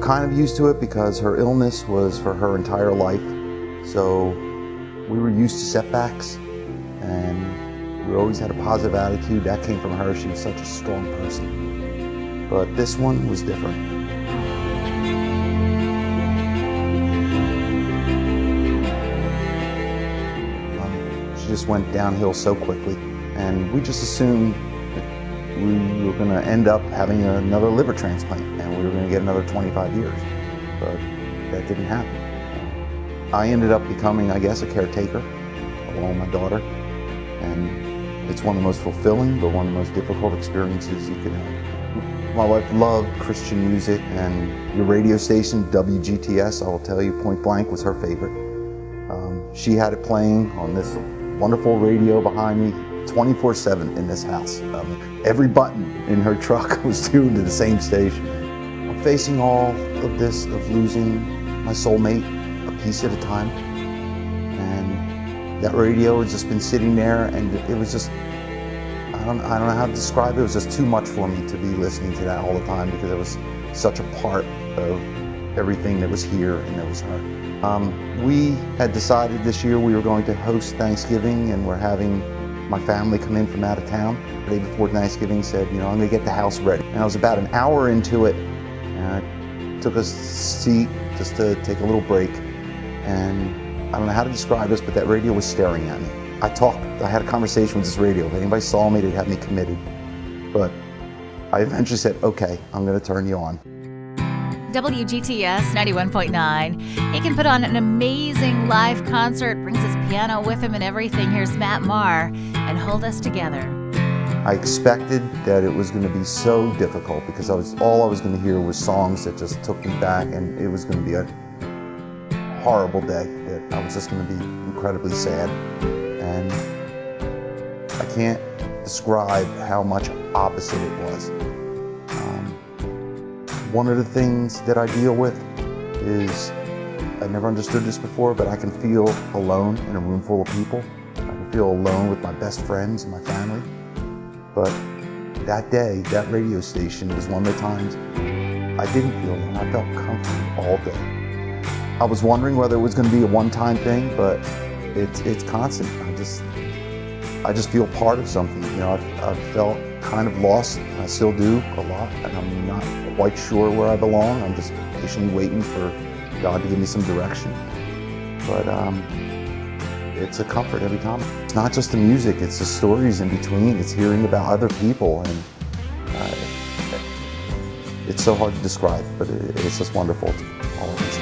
were kind of used to it because her illness was for her entire life. So we were used to setbacks, and we always had a positive attitude. That came from her. She was such a strong person. But this one was different. She just went downhill so quickly, and we just assumed that we were going to end up having another liver transplant, and we were going to get another 25 years. But that didn't happen. I ended up becoming, I guess, a caretaker along with my daughter, and it's one of the most fulfilling but one of the most difficult experiences you could have. My wife loved Christian music, and your radio station, WGTS, I will tell you point blank, was her favorite. She had it playing on this wonderful radio behind me 24/7 in this house. Every button in her truck was tuned to the same station. I'm facing all of this, of losing my soulmate, a piece at a time, and that radio has just been sitting there, and it was just, I don't know how to describe it. It was just too much for me to be listening to that all the time, because it was such a part of everything that was here and that was her. We had decided this year we were going to host Thanksgiving, and we're having my family come in from out of town. The day before Thanksgiving, said, you know, I'm going to get the house ready. And I was about an hour into it, and I took a seat just to take a little break. And I don't know how to describe this, but that radio was staring at me. I had a conversation with this radio. If anybody saw me, they'd have me committed. But I eventually said, okay, I'm going to turn you on. WGTS 91.9. He can put on an amazing live concert, brings his piano with him and everything. Here's Matt Marr and Hold Us Together. I expected that it was going to be so difficult, because all I was going to hear was songs that just took me back, and it was going to be a horrible day, that I was just going to be incredibly sad. And I can't describe how much opposite it was. One of the things that I deal with is, I never understood this before, but I can feel alone in a room full of people. I can feel alone with my best friends and my family. But that day, that radio station was one of the times I didn't feel alone. I felt comforted all day. I was wondering whether it was going to be a one-time thing, but it's constant. I just feel part of something. You know, I've felt kind of lost. I still do a lot, and I'm not quite sure where I belong. I'm just patiently waiting for God to give me some direction. But it's a comfort every time. It's not just the music, it's the stories in between. It's hearing about other people, and it's so hard to describe, but it's just wonderful to all of us.